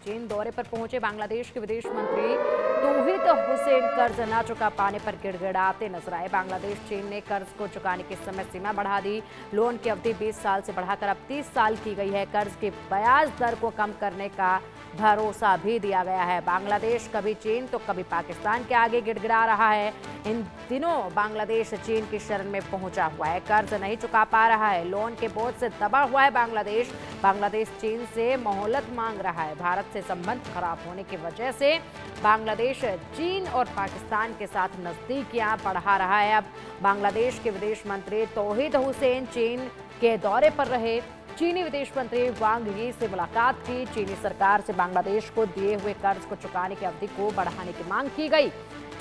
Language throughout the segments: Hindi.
चीन दौरे पर पहुंचे बांग्लादेश के विदेश मंत्री तौहीद हुसैन कर्ज न चुका पाने पर गिड़गिड़ाते नजर आए। बांग्लादेश चीन ने कर्ज को चुकाने की समय सीमा बढ़ा दी। लोन की अवधि 20 साल से बढ़ाकर अब 30 साल की गई है। कर्ज की ब्याज दर को कम करने का भरोसा भी दिया गया है। बांग्लादेश कभी चीन तो कभी पाकिस्तान के आगे गिड़गिड़ा रहा है। इन दिनों बांग्लादेश चीन की शरण में पहुंचा हुआ है, कर्ज नहीं चुका पा रहा है, लोन के बोझ से दबा हुआ है। बांग्लादेश चीन से मोहलत मांग रहा है। भारत से संबंध खराब होने की वजह से बांग्लादेश चीन और पाकिस्तान के साथ नजदीकियां बढ़ा रहा है। अब बांग्लादेश के विदेश मंत्री तौहीद हुसैन चीन के दौरे पर रहे। चीनी विदेश मंत्री वांग यी से मुलाकात की। चीनी सरकार से बांग्लादेश को दिए हुए कर्ज को चुकाने की अवधि को बढ़ाने की मांग की गई।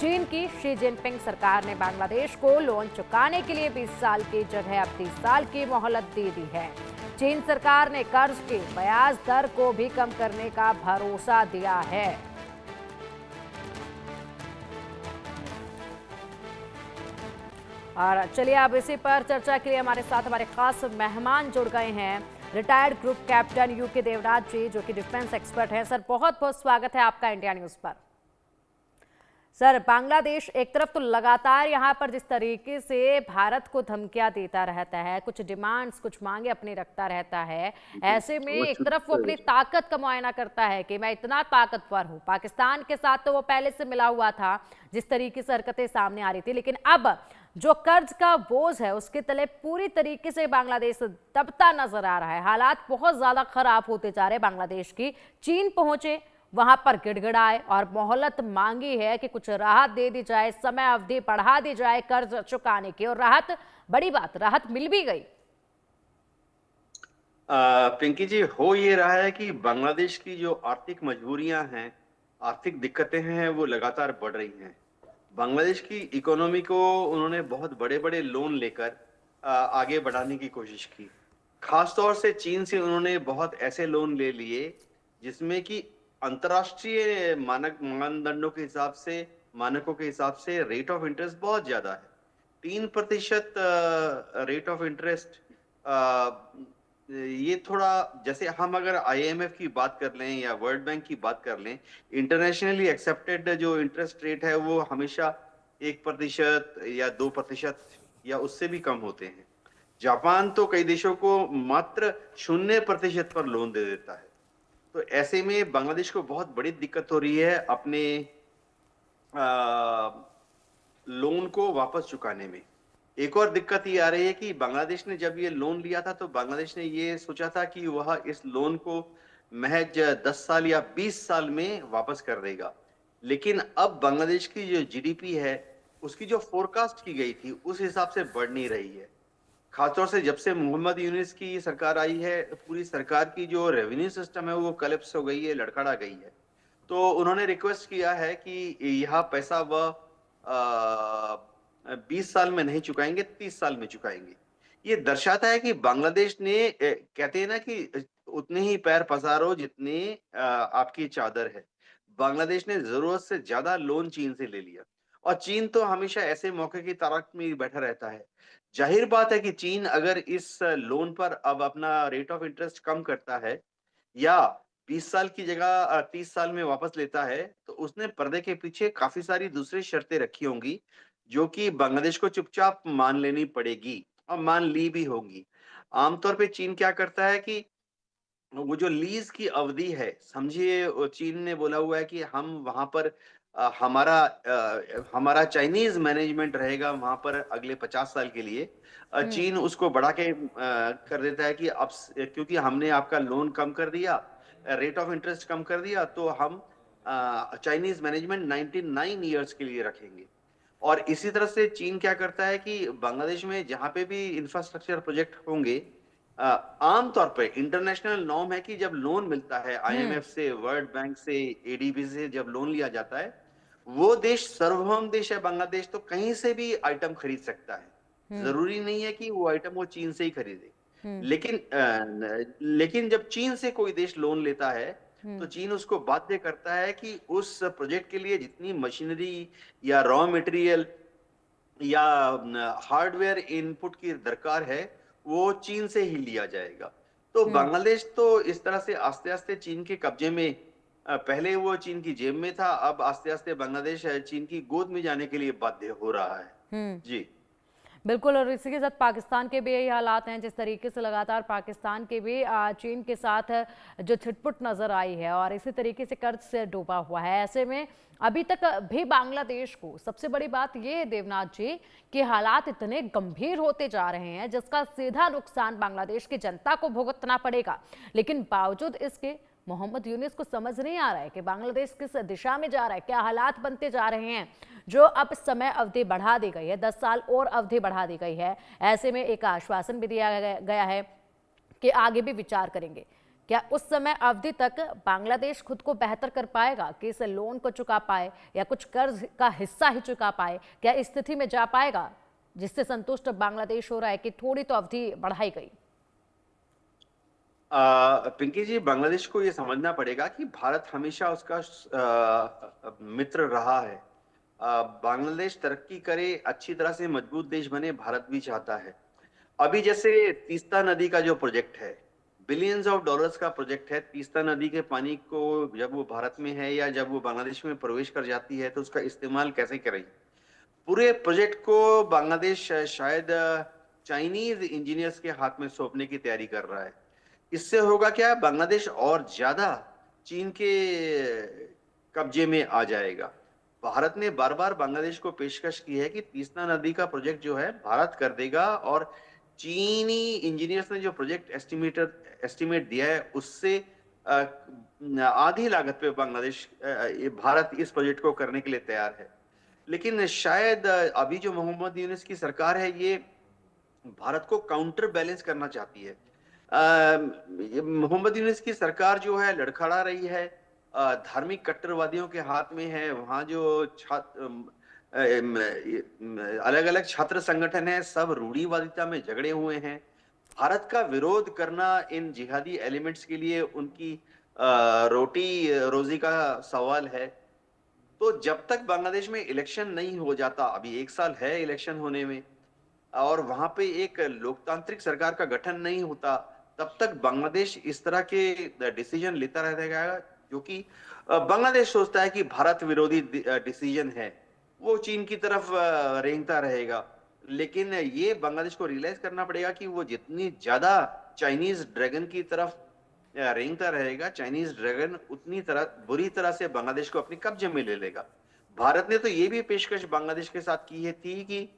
चीन की शी जिनपिंग सरकार ने बांग्लादेश को लोन चुकाने के लिए 20 साल की जगह अब 30 साल की मोहलत दे दी है। चीन सरकार ने कर्ज की ब्याज दर को भी कम करने का भरोसा दिया है। और चलिए अब इसी पर चर्चा के लिए हमारे साथ हमारे खास मेहमान जुड़ गए हैं। Retired group captain UK Devraj ji, जो कि डिफेंस एक्सपर्ट हैं। सर, बहुत बहुत स्वागत है आपका इंडिया न्यूज पर। सर, बांग्लादेश एक तरफ तो लगातार यहाँ पर जिस तरीके से भारत को धमकियां देता रहता है, कुछ डिमांड्स, कुछ मांगे अपनी रखता रहता है, ऐसे में एक तरफ वो अपनी ताकत का मुआयना करता है कि मैं इतना ताकतवर हूँ। पाकिस्तान के साथ तो वो पहले से मिला हुआ था, जिस तरीके से हरकतें सामने आ रही थी, लेकिन अब जो कर्ज का बोझ है उसके तले पूरी तरीके से बांग्लादेश दबता नजर आ रहा है। हालात बहुत ज्यादा खराब होते जा रहे बांग्लादेश की। चीन पहुंचे, वहां पर गिड़गिड़ाए और मोहलत मांगी है कि कुछ राहत दे दी जाए, समय अवधि बढ़ा दी जाए कर्ज चुकाने की, और राहत, बड़ी बात, राहत मिल भी गई। पिंकी जी, हो ये रहा है कि बांग्लादेश की जो आर्थिक मजबूरियां हैं, आर्थिक दिक्कतें हैं, वो लगातार बढ़ रही हैं। बांग्लादेश की इकोनॉमी को उन्होंने बहुत बड़े बड़े लोन लेकर आगे बढ़ाने की कोशिश की। खास तौर से चीन से उन्होंने बहुत ऐसे लोन ले लिए जिसमें कि अंतर्राष्ट्रीय मानक मानदंडों के हिसाब से, मानकों के हिसाब से रेट ऑफ इंटरेस्ट बहुत ज्यादा है। 3% रेट ऑफ इंटरेस्ट। ये थोड़ा, जैसे हम अगर आईएमएफ की बात कर लें या वर्ल्ड बैंक की बात कर लें, इंटरनेशनली एक्सेप्टेड जो इंटरेस्ट रेट है वो हमेशा 1% या 2% या उससे भी कम होते हैं। जापान तो कई देशों को मात्र 0% पर लोन दे देता है। तो ऐसे में बांग्लादेश को बहुत बड़ी दिक्कत हो रही है अपने लोन को वापस चुकाने में। एक और दिक्कत ये आ रही है कि बांग्लादेश ने जब ये लोन लिया था तो बांग्लादेश ने ये सोचा था कि वह इस लोन को महज 10 साल या 20 साल में वापस कर देगा। लेकिन अब बांग्लादेश की जो जीडीपी है, उसकी जो फोरकास्ट की गई थी उस हिसाब से बढ़ नहीं रही है। खासतौर से जब से मोहम्मद यूनिस की सरकार आई है, पूरी सरकार की जो रेवेन्यू सिस्टम है वो कलेप्स हो गई है, लड़खड़ा गई है। तो उन्होंने रिक्वेस्ट किया है कि यह पैसा वह 20 साल में नहीं चुकाएंगे, 30 साल में चुकाएंगे। ये दर्शाता है कि बांग्लादेश ने, कहते हैं ना कि उतने ही पैर पसारो जितने आपकी चादर है। बांग्लादेश ने जरूरत से ज्यादा लोन चीन से ले लिया, और चीन तो हमेशा ऐसे मौके की तलाश में बैठा रहता है। जाहिर बात है कि चीन अगर इस लोन पर अब अपना रेट ऑफ इंटरेस्ट कम करता है या 20 साल की जगह 30 साल में वापस लेता है, तो उसने पर्दे के पीछे काफी सारी दूसरी शर्तें रखी होंगी, जो कि बांग्लादेश को चुपचाप मान लेनी पड़ेगी और मान ली भी होंगी। आमतौर पे चीन क्या करता है कि वो जो लीज की अवधि है, समझिए चीन ने बोला हुआ है कि हम वहां पर हमारा चाइनीज मैनेजमेंट रहेगा वहां पर अगले 50 साल के लिए। चीन उसको बढ़ा के कर देता है कि अब क्योंकि हमने आपका लोन कम कर दिया, रेट ऑफ इंटरेस्ट कम कर दिया, तो हम चाइनीज मैनेजमेंट 99 ईयर्स के लिए रखेंगे। और इसी तरह से चीन क्या करता है कि बांग्लादेश में जहां पे भी इंफ्रास्ट्रक्चर प्रोजेक्ट होंगे, आमतौर पे इंटरनेशनल नॉर्म है कि जब लोन मिलता है आईएमएफ से, वर्ल्ड बैंक से, एडीबी से, जब लोन लिया जाता है, वो देश सार्वभौम देश है बांग्लादेश, तो कहीं से भी आइटम खरीद सकता है। जरूरी नहीं है कि वो आइटम वो चीन से ही खरीदे। लेकिन जब चीन से कोई देश लोन लेता है तो चीन उसको बाध्य करता है कि उस प्रोजेक्ट के लिए जितनी मशीनरी या रॉ मटेरियल या हार्डवेयर इनपुट की दरकार है, वो चीन से ही लिया जाएगा। तो बांग्लादेश तो इस तरह से आस्ते आस्ते चीन के कब्जे में पहले वो चीन की जेब में था, अब आस्ते-आस्ते बांग्लादेश चीन की गोद में जाने के लिए बाध्य हो रहा है। हम्म। जी। बिल्कुल, और इसी के साथ पाकिस्तान के भी यही हालात हैं, जिस तरीके से लगातार पाकिस्तान के भी चीन के साथ जो छिटपुट नजर आई है और इसी तरीके से कर्ज से डूबा हुआ है। ऐसे में अभी तक भी बांग्लादेश को सबसे बड़ी बात यह है देवनाथ जी कि हालात इतने गंभीर होते जा रहे हैं जिसका सीधा नुकसान बांग्लादेश की जनता को भुगतना पड़ेगा। लेकिन बावजूद इसके मोहम्मद यूनुस को समझ नहीं आ रहा है कि बांग्लादेश किस दिशा में जा रहा है, क्या हालात बनते जा रहे हैं, जो अब समय अवधि बढ़ा दी गई है, 10 साल और अवधि बढ़ा दी गई है। ऐसे में एक आश्वासन भी दिया गया है कि आगे भी विचार करेंगे। क्या उस समय अवधि तक बांग्लादेश खुद को बेहतर कर पाएगा कि इस लोन को चुका पाए या कुछ कर्ज का हिस्सा ही चुका पाए? क्या इस स्थिति में जा पाएगा जिससे संतुष्ट बांग्लादेश हो रहा है कि थोड़ी तो अवधि बढ़ाई गई? पिंकी जी, बांग्लादेश को ये समझना पड़ेगा कि भारत हमेशा उसका मित्र रहा है। बांग्लादेश तरक्की करे, अच्छी तरह से मजबूत देश बने, भारत भी चाहता है। अभी जैसे तीस्ता नदी का जो प्रोजेक्ट है, बिलियंस ऑफ डॉलर्स का प्रोजेक्ट है। तीस्ता नदी के पानी को जब वो भारत में है या जब वो बांग्लादेश में प्रवेश कर जाती है तो उसका इस्तेमाल कैसे करें? पूरे प्रोजेक्ट को बांग्लादेश शायद चाइनीज इंजीनियर्स के हाथ में सौंपने की तैयारी कर रहा है। इससे होगा क्या, बांग्लादेश और ज्यादा चीन के कब्जे में आ जाएगा। भारत ने बार बार बांग्लादेश को पेशकश की है कि तीस्ता नदी का प्रोजेक्ट जो है भारत कर देगा, और चीनी इंजीनियर्स ने जो प्रोजेक्ट एस्टिमेट दिया है उससे आधी लागत पे भारत इस प्रोजेक्ट को करने के लिए तैयार है। लेकिन शायद अभी जो मोहम्मद यूनुस की सरकार है ये भारत को काउंटर बैलेंस करना चाहती है। ये मोहम्मद यूनुस की सरकार जो है लड़खड़ा रही है, धार्मिक कट्टरवादियों के हाथ में है। वहाँ जो अलग अलग छात्र संगठन है, सब रूढ़िवादिता में झगड़े हुए हैं। भारत का विरोध करना इन जिहादी एलिमेंट्स के लिए उनकी रोटी रोजी का सवाल है। तो जब तक बांग्लादेश में इलेक्शन नहीं हो जाता, अभी 1 साल है इलेक्शन होने में, और वहां पे एक लोकतांत्रिक सरकार का गठन नहीं होता, तब तक बांग्लादेश इस तरह के डिसीजन लेता रहेगा जो कि बांग्लादेश सोचता है कि भारत विरोधी डिसीजन है, वो चीन की तरफ रेंगता रहेगा। लेकिन ये बांग्लादेश को रियलाइज करना पड़ेगा कि वो जितनी ज्यादा चाइनीज ड्रैगन की तरफ रेंगता रहेगा, चाइनीज ड्रैगन उतनी तरह बुरी तरह से बांग्लादेश को अपने कब्जे में ले लेगा। भारत ने तो ये भी पेशकश बांग्लादेश के साथ की है थी कि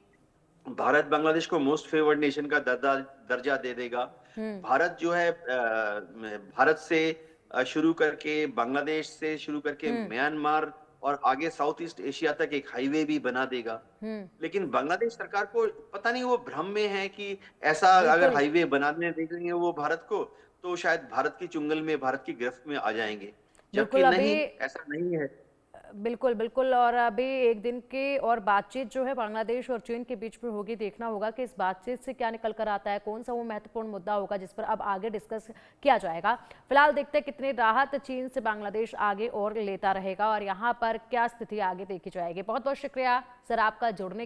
भारत बांग्लादेश को मोस्ट फेवर्ड नेशन का दर्जा दे देगा। भारत जो है भारत से शुरू करके, बांग्लादेश से शुरू करके म्यांमार और आगे साउथ ईस्ट एशिया तक एक हाईवे भी बना देगा। लेकिन बांग्लादेश सरकार को पता नहीं, वो भ्रम में है कि ऐसा अगर बिल्कुल। हाईवे बनाने देंगे वो भारत को, तो शायद भारत की चुंगल में, भारत की गिरफ्त में आ जाएंगे। जबकि बिल्कुल अभी नहीं, ऐसा नहीं है। बिल्कुल, बिल्कुल, और अभी एक दिन की और बातचीत जो है बांग्लादेश और चीन के बीच में होगी। देखना होगा कि इस बातचीत से क्या निकल कर आता है, कौन सा वो महत्वपूर्ण मुद्दा होगा जिस पर अब आगे डिस्कस किया जाएगा। फिलहाल देखते हैं कितनी राहत चीन से बांग्लादेश आगे और लेता रहेगा और यहाँ पर क्या स्थिति आगे देखी जाएगी। बहुत बहुत शुक्रिया सर आपका जुड़ने